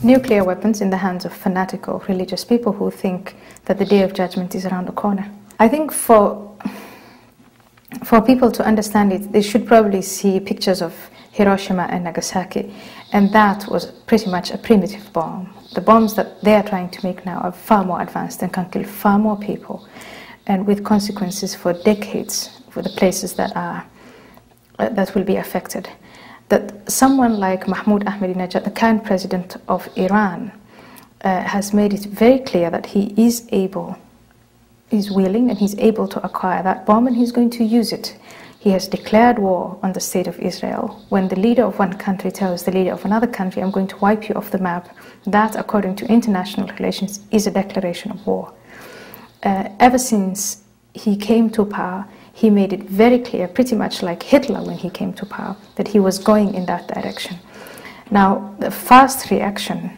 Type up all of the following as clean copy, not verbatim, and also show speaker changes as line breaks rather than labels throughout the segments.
Nuclear weapons in the hands of fanatical religious people who think that the Day of Judgment is around the corner. I think for people to understand it, they should probably see pictures of Hiroshima and Nagasaki, and that was pretty much a primitive bomb. The bombs that they are trying to make now are far more advanced and can kill far more people, and with consequences for decades for the places that will be affected. That someone like Mahmoud Ahmadinejad, the current president of Iran, has made it very clear that he is willing and he's able to acquire that bomb, and he's going to use it. He has declared war on the state of Israel. When the leader of one country tells the leader of another country, I'm going to wipe you off the map, that, according to international relations, is a declaration of war. Ever since he came to power, he made it very clear, pretty much like Hitler when he came to power, that he was going in that direction. Now, the first reaction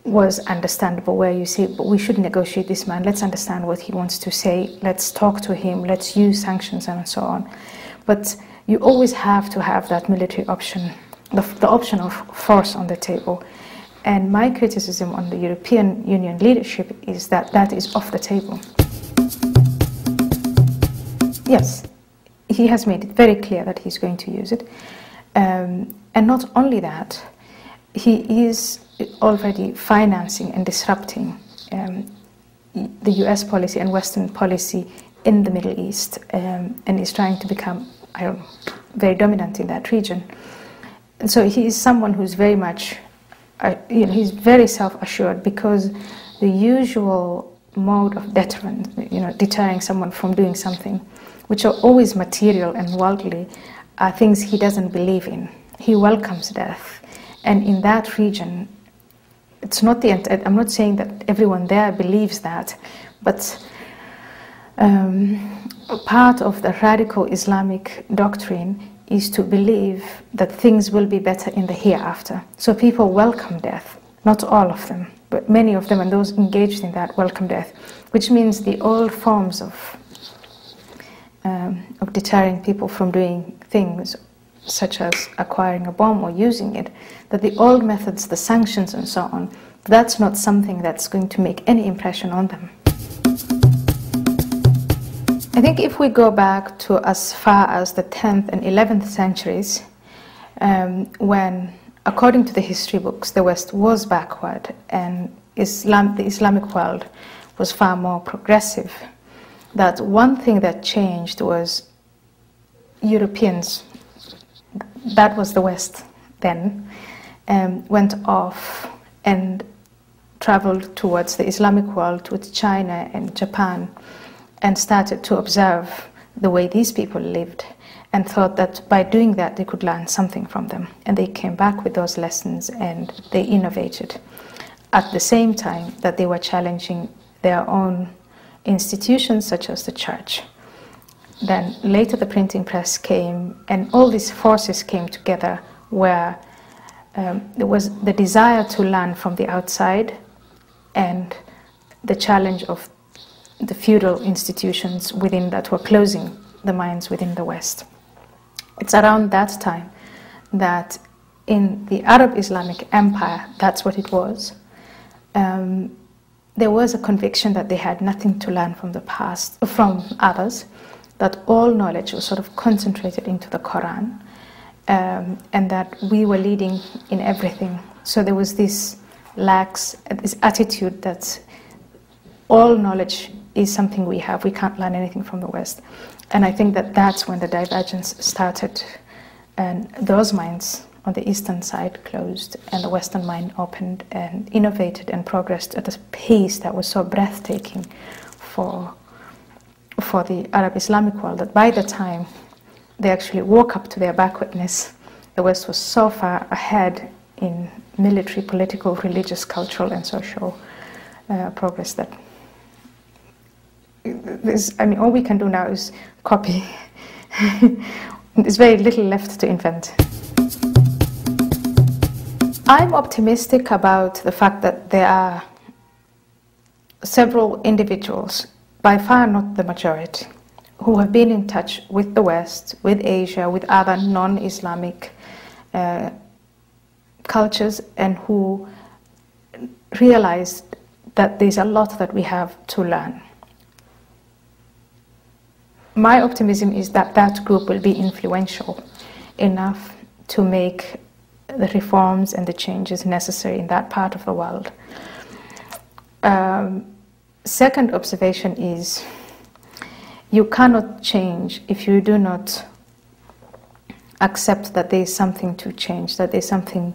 was understandable, where you say, but we should negotiate this man, let's understand what he wants to say, let's talk to him, let's use sanctions and so on. But you always have to have that military option, the option of force on the table. And my criticism on the European Union leadership is that that is off the table. Yes, he has made it very clear that he's going to use it. And not only that, he is already financing and disrupting the US policy and Western policy in the Middle East, and is trying to become, I don't know, very dominant in that region. And so he is someone who's very much, he's very self-assured, because the usual mode of deterrence, deterring someone from doing something, which are always material and worldly, are things he doesn't believe in. He welcomes death. And in that region, it's not I'm not saying that everyone there believes that, but part of the radical Islamic doctrine is to believe that things will be better in the hereafter. So people welcome death, not all of them, but many of them, and those engaged in that welcome death, which means the old forms of deterring people from doing things such as acquiring a bomb or using it, that the old methods, the sanctions and so on, that's not something that's going to make any impression on them. I think if we go back to as far as the 10th and 11th centuries, when, according to the history books, the West was backward and the Islamic world was far more progressive, that one thing that changed was Europeans, that was the West then, went off and traveled towards the Islamic world, towards China and Japan, and started to observe the way these people lived, and thought that by doing that they could learn something from them. And they came back with those lessons and they innovated, at the same time that they were challenging their own institutions such as the church. Then later the printing press came, and all these forces came together, where there was the desire to learn from the outside and the challenge of the feudal institutions within that were closing the minds within the West. It's around that time that in the Arab Islamic Empire, that's what it was, there was a conviction that they had nothing to learn from the past, from others, that all knowledge was sort of concentrated into the Quran, and that we were leading in everything. So there was this attitude that all knowledge is something we have, we can't learn anything from the West. And I think that that's when the divergence started, and those minds on the eastern side closed, and the Western mind opened and innovated and progressed at a pace that was so breathtaking for the Arab Islamic world, that by the time they actually woke up to their backwardness, the West was so far ahead in military, political, religious, cultural, and social progress that all we can do now is copy. There's very little left to invent. I'm optimistic about the fact that there are several individuals, by far not the majority, who have been in touch with the West, with Asia, with other non-Islamic cultures, and who realized that there's a lot that we have to learn. My optimism is that that group will be influential enough to make the reforms and the changes necessary in that part of the world. Second observation is you cannot change if you do not accept that there is something to change, that there is something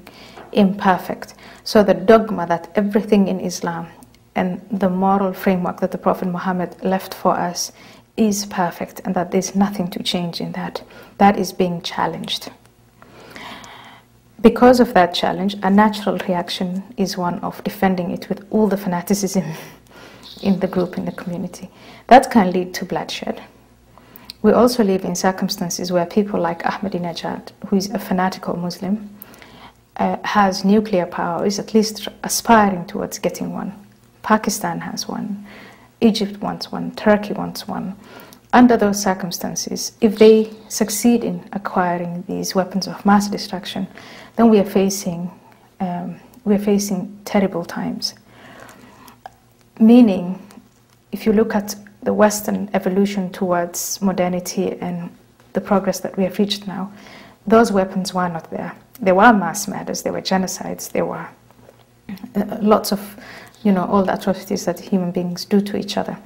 imperfect. So the dogma that everything in Islam and the moral framework that the Prophet Muhammad left for us is perfect and that there's nothing to change in that, that is being challenged. Because of that challenge, a natural reaction is one of defending it with all the fanaticism in the group, in the community. That can lead to bloodshed. We also live in circumstances where people like Ahmadinejad, who is a fanatical Muslim, has nuclear power, is at least aspiring towards getting one. Pakistan has one. Egypt wants one. Turkey wants one. Under those circumstances, if they succeed in acquiring these weapons of mass destruction, then we are facing terrible times. Meaning, if you look at the Western evolution towards modernity and the progress that we have reached now, those weapons were not there. There were mass murders, there were genocides, there were lots of, all the atrocities that human beings do to each other.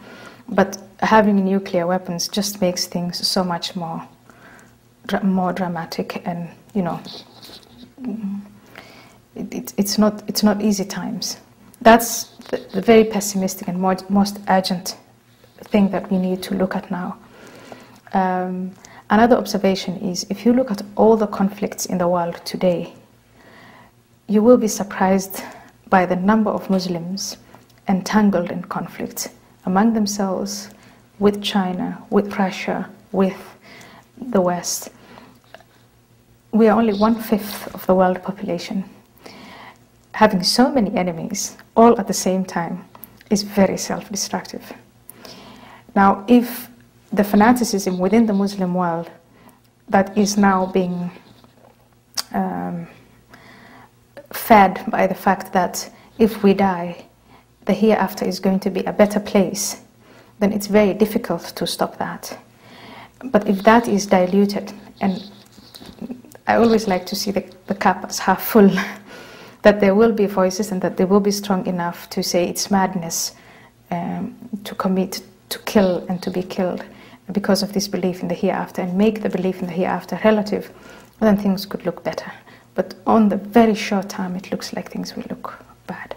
But having nuclear weapons just makes things so much more dramatic, and it's not easy times. That's the very pessimistic and most urgent thing that we need to look at now. Another observation is, if you look at all the conflicts in the world today, you will be surprised by the number of Muslims entangled in conflict among themselves, with China, with Russia, with the West. We are only 1/5 of the world population. Having so many enemies all at the same time is very self-destructive. Now, if the fanaticism within the Muslim world that is now being fed by the fact that if we die, the hereafter is going to be a better place, then it's very difficult to stop that. But if that is diluted, and I always like to see the cup as half full, that there will be voices and that they will be strong enough to say it's madness to commit, to kill and to be killed because of this belief in the hereafter, and make the belief in the hereafter relative, then things could look better. But on the very short term, it looks like things will look bad.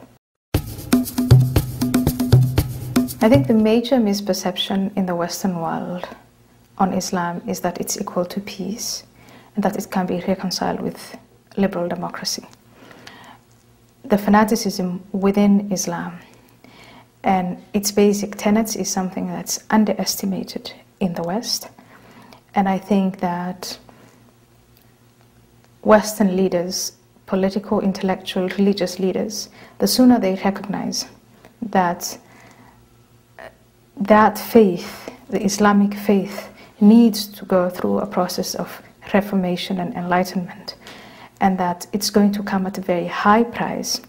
I think the major misperception in the Western world on Islam is that it's equal to peace and that it can be reconciled with liberal democracy. The fanaticism within Islam and its basic tenets is something that's underestimated in the West. And I think that Western leaders, political, intellectual, religious leaders, the sooner they recognize that that faith, the Islamic faith, needs to go through a process of reformation and enlightenment, and that it's going to come at a very high price,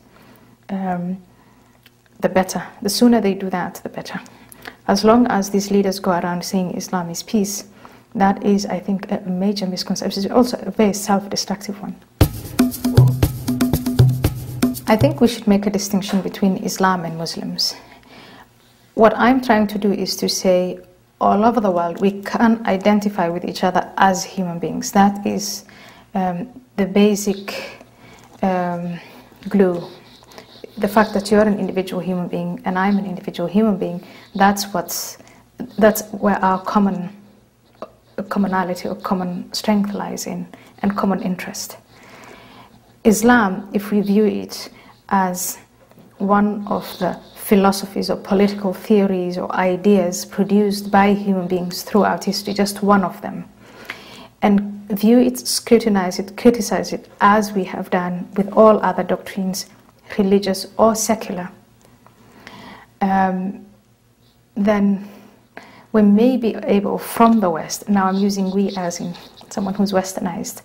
the better. The sooner they do that, the better. As long as these leaders go around saying Islam is peace, that is, I think, a major misconception. It's also a very self-destructive one. I think we should make a distinction between Islam and Muslims. What I'm trying to do is to say, all over the world, we can identify with each other as human beings. That is the basic glue. The fact that you're an individual human being and I'm an individual human being, that's where our commonality or common strength lies in, and common interest. Islam, if we view it as one of the philosophies or political theories or ideas produced by human beings throughout history, just one of them, and view it, scrutinize it, criticize it, as we have done with all other doctrines, religious or secular, then we may be able from the West, now I'm using we as in someone who's westernized,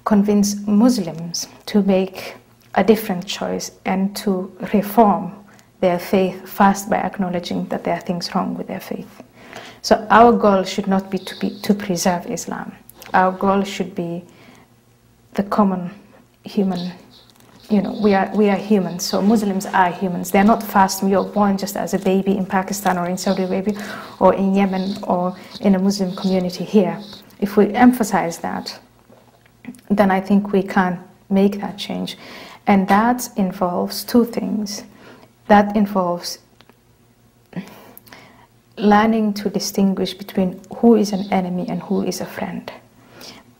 convince Muslims to make a different choice and to reform their faith first by acknowledging that there are things wrong with their faith. So our goal should not be to preserve Islam. Our goal should be the common human. You know, we are humans, so Muslims are humans. They're not first, we are born just as a baby in Pakistan or in Saudi Arabia or in Yemen or in a Muslim community here. If we emphasize that, then I think we can make that change. And that involves two things. That involves learning to distinguish between who is an enemy and who is a friend.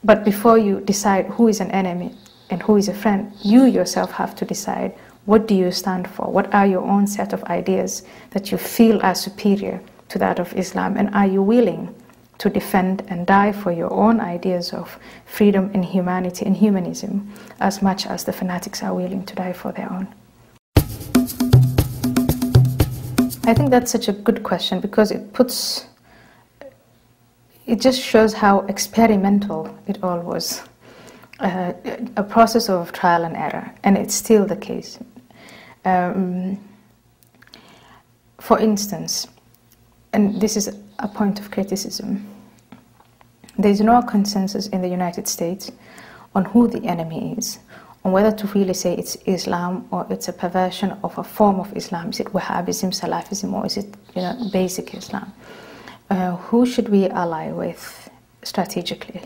But before you decide who is an enemy and who is a friend, you yourself have to decide, what do you stand for? What are your own set of ideas that you feel are superior to that of Islam? And are you willing to defend and die for your own ideas of freedom and humanity and humanism as much as the fanatics are willing to die for their own? I think that's such a good question because it just shows how experimental it all was. A process of trial and error, and it's still the case. For instance, and this is a point of criticism, there is no consensus in the United States on who the enemy is, on whether to really say it's Islam or it's a perversion of a form of Islam. Is it Wahhabism, Salafism, or is it, you know, basic Islam? Who should we ally with strategically?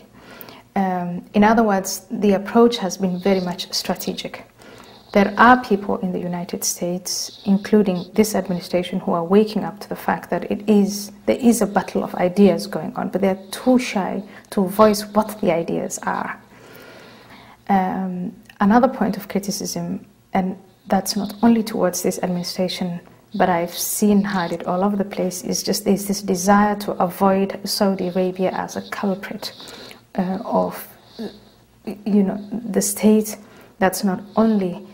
In other words, the approach has been very much strategic. There are people in the United States, including this administration, who are waking up to the fact that there is a battle of ideas going on, but they're too shy to voice what the ideas are. Another point of criticism, and that's not only towards this administration, but I've heard it all over the place, is just there's this desire to avoid Saudi Arabia as a culprit of, you know, the state that's not only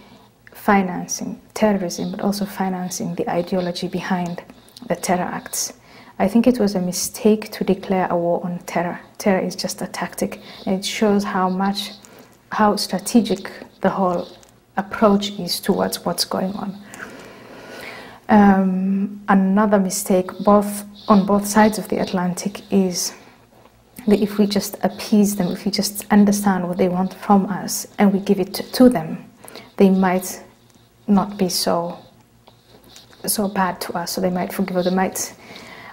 financing terrorism but also financing the ideology behind the terror acts. I think it was a mistake to declare a war on terror. Terror is just a tactic, and it shows how strategic the whole approach is towards what's going on. Another mistake on both sides of the Atlantic is that if we just appease them, if we just understand what they want from us and we give it to them, they might not be so bad to us, so they might forgive, or they might.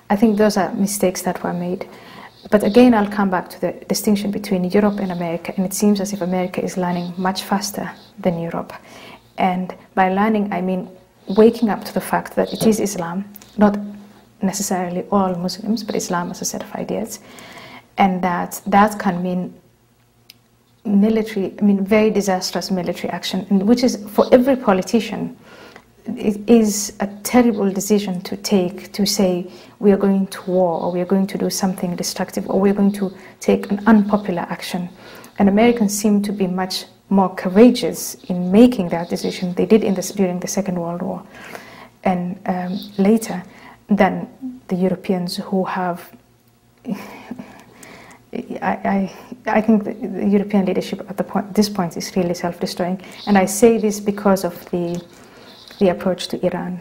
I think those are mistakes that were made. But again, I'll come back to the distinction between Europe and America, and it seems as if America is learning much faster than Europe. And by learning, I mean waking up to the fact that it is Islam, not necessarily all Muslims, but Islam as a set of ideas. And that can mean very disastrous military action, which is, for every politician, it is a terrible decision to take, to say we are going to war, or we are going to do something destructive, or we are going to take an unpopular action. And Americans seem to be much more courageous in making that decision. They did during the Second World War and later than the Europeans, who have I think the European leadership at this point is really self-destroying, and I say this because of the approach to Iran.